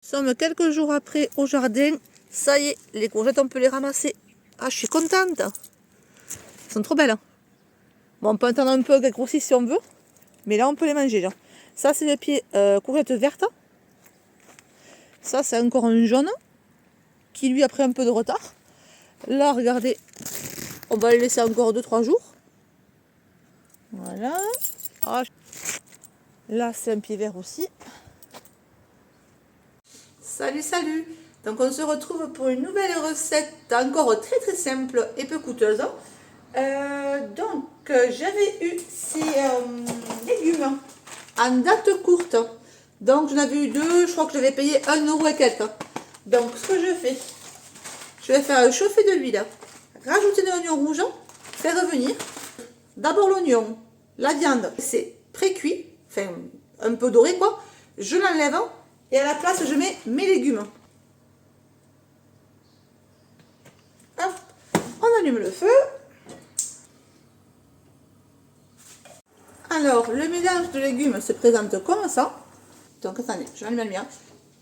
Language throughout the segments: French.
sommes quelques jours après au jardin. Ça y est, les courgettes, on peut les ramasser. Ah, je suis contente. Elles sont trop belles. Bon, on peut attendre un peu qu'elles grossissent si on veut. Mais là, on peut les manger. Là. Ça, c'est le pied courgette verte. Ça, c'est encore un jaune qui, lui, a pris un peu de retard. Là, regardez, on va les laisser encore 2-3 jours. Voilà. Ah, là, c'est un pied vert aussi. Salut, salut! Donc, on se retrouve pour une nouvelle recette encore très simple et peu coûteuse. J'avais eu ces légumes en date courte. Donc, j'en avais eu deux. Je crois que j'avais payé 1 euro et quelques. Donc, ce que je fais, je vais faire chauffer de l'huile, rajouter de l'oignon rouge, faire revenir. D'abord l'oignon, la viande, c'est pré-cuit, enfin un peu doré quoi. Je l'enlève et à la place je mets mes légumes. Hop, on allume le feu. Alors le mélange de légumes se présente comme ça. Donc attendez, je vais allumer le mien.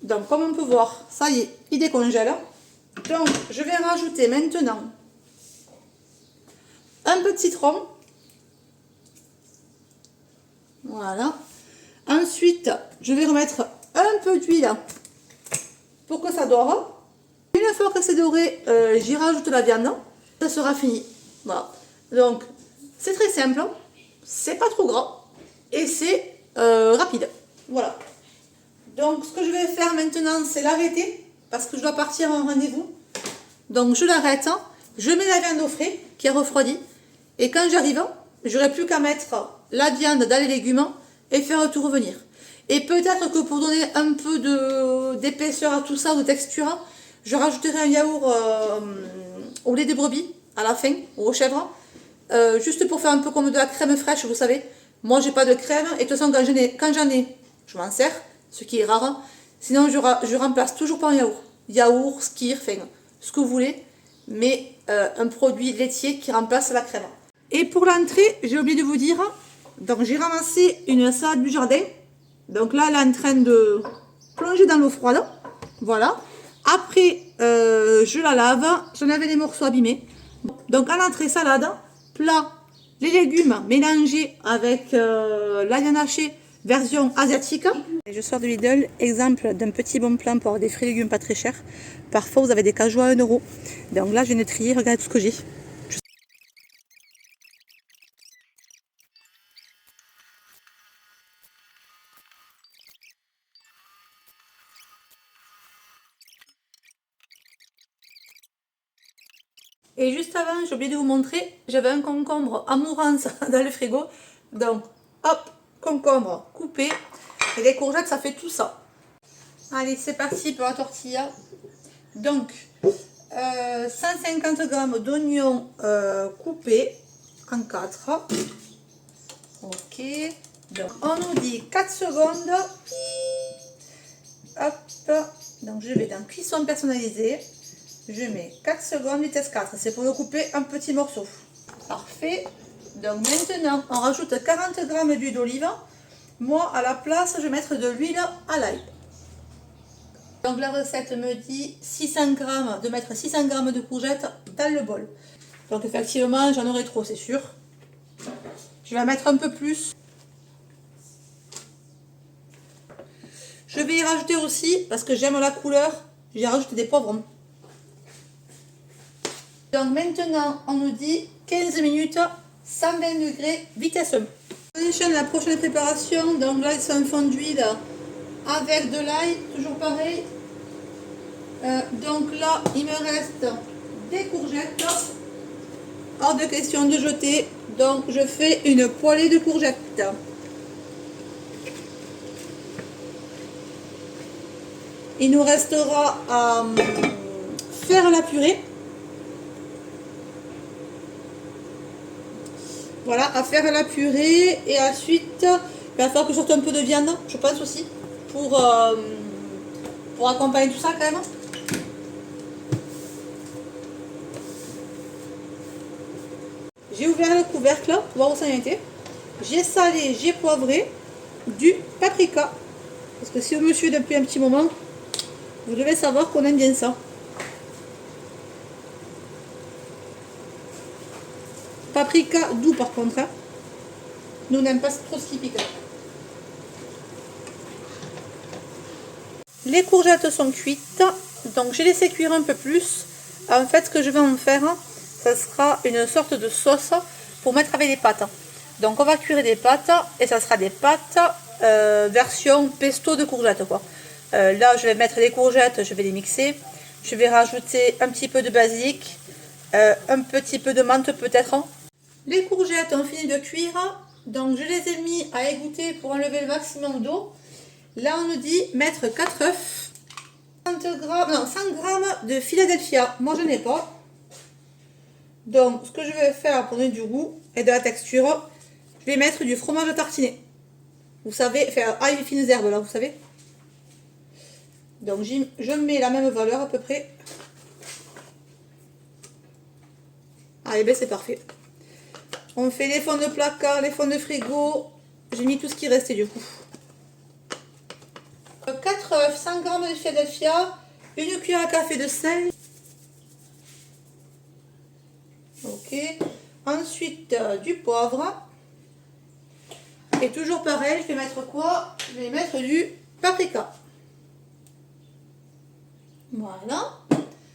Donc comme on peut voir, ça y est, il décongèle. Donc je vais rajouter maintenant un peu de citron. Voilà. Ensuite, je vais remettre un peu d'huile pour que ça dore. Une fois que c'est doré, j'y rajoute la viande. Ça sera fini. Voilà. Donc, c'est très simple. C'est pas trop gras. Et c'est rapide. Voilà. Donc, ce que je vais faire maintenant, c'est l'arrêter. Parce que je dois partir à un rendez-vous. Donc, je l'arrête. Je mets la viande au frais, qui est refroidie. Et quand j'arrive, j'aurai plus qu'à mettre la viande dans les légumes et faire tout revenir. Et peut-être que pour donner un peu d'épaisseur à tout ça, de texture, je rajouterai un yaourt au lait de brebis à la fin, ou aux chèvres, juste pour faire un peu comme de la crème fraîche, vous savez. Moi, j'ai pas de crème, et de toute façon, quand j'en ai, je m'en sers, ce qui est rare. Sinon, je remplace toujours par un yaourt. Yaourt, skyr, enfin, ce que vous voulez, mais un produit laitier qui remplace la crème. Et pour l'entrée, j'ai oublié de vous dire, donc j'ai ramassé une salade du jardin. Donc là, elle est en train de plonger dans l'eau froide. Voilà. Après, je la lave. J'en avais des morceaux abîmés. Donc à l'entrée, salade, plat, les légumes mélangés avec la viande hachée version asiatique. Et je sors de Lidl, exemple d'un petit bon plan pour avoir des fruits et légumes pas très chers. Parfois, vous avez des cajous à 1 euro. Donc là, je viens de trier, regardez tout ce que j'ai. Et juste avant, j'ai oublié de vous montrer, j'avais un concombre amourance dans le frigo. Donc, hop, concombre coupé. Et les courgettes, ça fait tout ça. Allez, c'est parti pour la tortilla. Donc, 150 g d'oignons coupés en 4. Ok. Donc, on nous dit 4 secondes. Hop. Donc, je vais dans cuisson personnalisée. Je mets 4 secondes, vitesse 4. C'est pour le couper en petits morceaux. Parfait. Donc maintenant, on rajoute 40 g d'huile d'olive. Moi, à la place, je vais mettre de l'huile à l'ail. Donc la recette me dit 600 g, de mettre 600 g de courgettes dans le bol. Donc effectivement, j'en aurai trop, c'est sûr. Je vais en mettre un peu plus. Je vais y rajouter aussi, parce que j'aime la couleur, j'y rajoute des poivrons. Donc maintenant, on nous dit 15 minutes, 120 degrés, vitesse 1. On enchaîne la prochaine préparation. Donc là, c'est un fond d'huile avec de l'ail, toujours pareil. Donc là, il me reste des courgettes. Hors de question de jeter. Donc je fais une poêlée de courgettes. Il nous restera à faire la purée. Voilà, à faire la purée et ensuite, il va falloir que je sorte un peu de viande, je pense aussi, pour accompagner tout ça quand même. J'ai ouvert le couvercle pour voir où ça en était. J'ai salé, j'ai poivré du paprika. Parce que si au monsieur depuis un petit moment, Vous devez savoir qu'on aime bien ça. Paprika doux par contre. Hein. Nous, on n'aime pas trop ce qui pique. Les courgettes sont cuites. Donc j'ai laissé cuire un peu plus. En fait, ce que je vais en faire, ça sera une sorte de sauce pour mettre avec les pâtes. Donc on va cuire des pâtes et ça sera des pâtes version pesto de courgettes quoi. Là je vais mettre les courgettes, je vais les mixer. Je vais rajouter un petit peu de basilic, un petit peu de menthe peut-être. Les courgettes ont fini de cuire, donc je les ai mis à égoutter pour enlever le maximum d'eau. Là on nous dit mettre 4 œufs, 100 g de Philadelphia, moi je n'ai pas. Donc ce que je vais faire pour donner du goût et de la texture, je vais mettre du fromage tartiné. Vous savez, faire ail fines herbes là, vous savez. Donc je mets la même valeur à peu près. Ah et bien c'est parfait. On fait les fonds de placard, les fonds de frigo. J'ai mis tout ce qui restait du coup. 4 œufs, 100 g de Philadelphia, une cuillère à café de sel. Ok. Ensuite du poivre. Et toujours pareil, je vais mettre quoi? Je vais mettre du paprika. Voilà.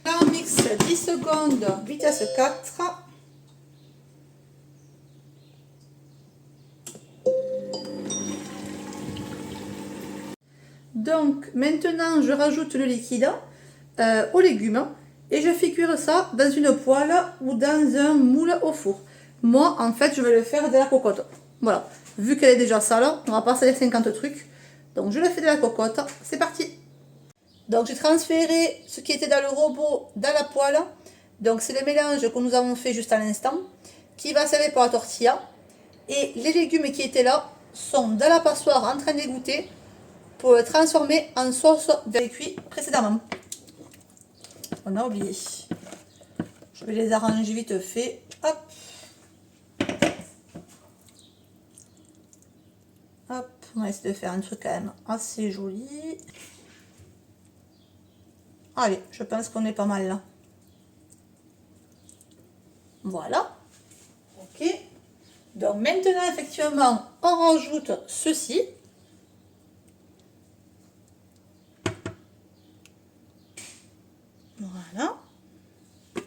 Là on mixe 10 secondes, vitesse 4. Donc maintenant je rajoute le liquide aux légumes et je fais cuire ça dans une poêle ou dans un moule au four. Moi en fait je vais le faire de la cocotte. Voilà, vu qu'elle est déjà sale, on va passer les 50 trucs. Donc je le fais de la cocotte, c'est parti. Donc j'ai transféré ce qui était dans le robot dans la poêle. Donc c'est le mélange que nous avons fait juste à l'instant qui va servir pour la tortilla. Et les légumes qui étaient là sont dans la passoire en train d'égoutter pour le transformer en sauce de cuit précédemment. On a oublié. Je vais les arranger vite fait. Hop. Hop. On va essayer de faire un truc quand même assez joli. Allez, je pense qu'on est pas mal là. Voilà. Ok. Donc maintenant, effectivement, on rajoute ceci. Voilà. 5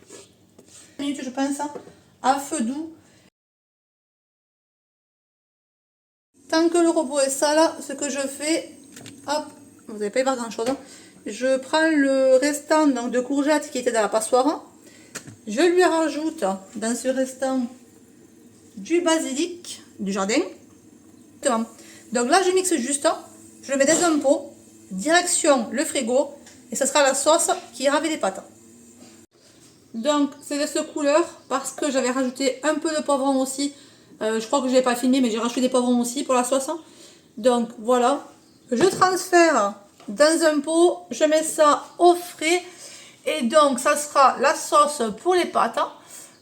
minutes, je pense, à feu doux. Tant que le robot est sale, ce que je fais, hop, vous n'allez pas y voir grand chose. Je prends le restant donc, de courgettes qui était dans la passoire. Je lui rajoute dans ce restant du basilic du jardin. Donc là, je mixe juste. Je le mets dans un pot. Direction le frigo. Et ce sera la sauce qui ira avec les pâtes. Donc c'est de cette couleur parce que j'avais rajouté un peu de poivron aussi. Je crois que je n'ai pas filmé mais j'ai rajouté des poivrons aussi pour la sauce. Donc voilà. Je transfère dans un pot. Je mets ça au frais. Et donc ça sera la sauce pour les pâtes.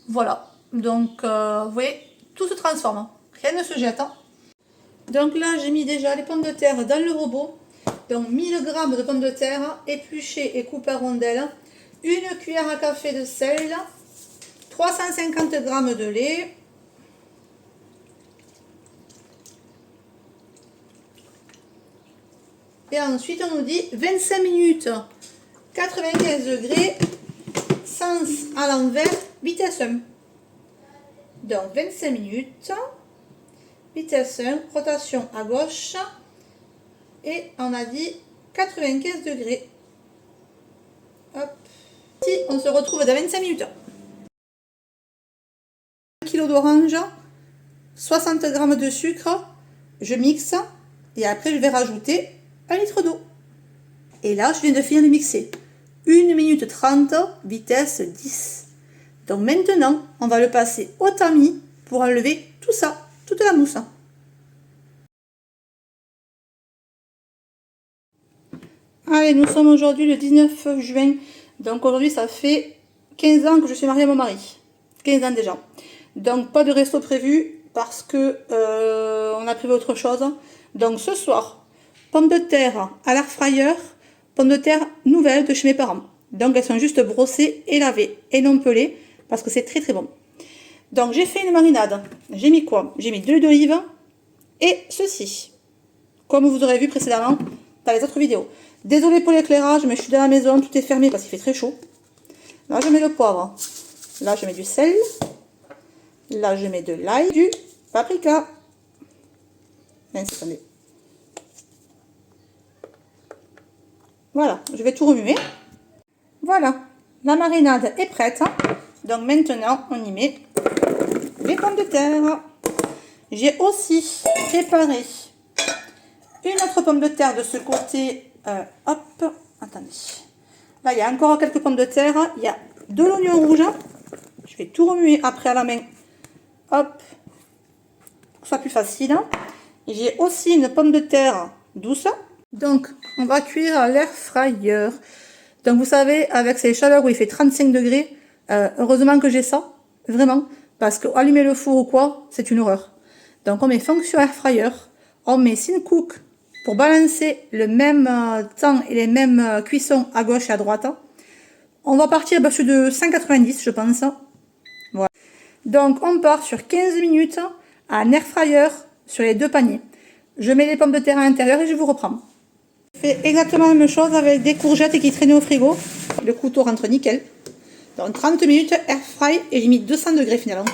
Voilà. Donc vous voyez, tout se transforme. Rien ne se jette. Donc là j'ai mis déjà les pommes de terre dans le robot. Donc 1000 g de pommes de terre épluchées et coupées en rondelles, une cuillère à café de sel, 350 g de lait, et ensuite on nous dit 25 minutes, 95 degrés, sens à l'envers, vitesse 1. Donc 25 minutes, vitesse 1, rotation à gauche. Et on a dit 95 degrés. Hop. Si, on se retrouve dans 25 minutes. 1 kg d'orange, 60 g de sucre. Je mixe. Et après, je vais rajouter 1 litre d'eau. Et là, je viens de finir de mixer. 1 minute 30, vitesse 10. Donc maintenant, on va le passer au tamis pour enlever tout ça, toute la mousse. Allez, nous sommes aujourd'hui le 19 juin. Donc aujourd'hui, ça fait 15 ans que je suis mariée à mon mari. 15 ans déjà. Donc pas de resto prévu parce que on a prévu autre chose. Donc ce soir, pommes de terre à l'air fryer pommes de terre nouvelles de chez mes parents. Donc elles sont juste brossées et lavées et non pelées parce que c'est très très bon. Donc j'ai fait une marinade. J'ai mis quoi? J'ai mis de l'huile d'olive et ceci. Comme vous aurez vu précédemment dans les autres vidéos. Désolée pour l'éclairage, mais je suis dans la maison, tout est fermé parce qu'il fait très chaud. Là je mets le poivre. Là je mets du sel. Là je mets de l'ail, du paprika. Attendez. Voilà, je vais tout remuer. Voilà, la marinade est prête. Donc maintenant, on y met les pommes de terre. J'ai aussi préparé une autre pomme de terre de ce côté. Hop, attendez. Là, il y a encore quelques pommes de terre. Il y a de l'oignon rouge. Je vais tout remuer après à la main. Hop, pour que ce soit plus facile. J'ai aussi une pomme de terre douce. Donc, on va cuire à l'air fryer. Donc, vous savez, avec ces chaleurs où il fait 35 degrés, heureusement que j'ai ça. Vraiment. Parce que allumer le four ou quoi, c'est une horreur. Donc, on met fonction air fryer. On met Syncook pour balancer le même temps et les mêmes cuissons à gauche et à droite. On va partir sur de 190, je pense. Voilà. Donc, on part sur 15 minutes à air fryer sur les deux paniers. Je mets les pommes de terre à l'intérieur et je vous reprends. Je fais exactement la même chose avec des courgettes qui traînaient au frigo. Le couteau rentre nickel. Donc 30 minutes air fry et j'ai mis 200 degrés finalement.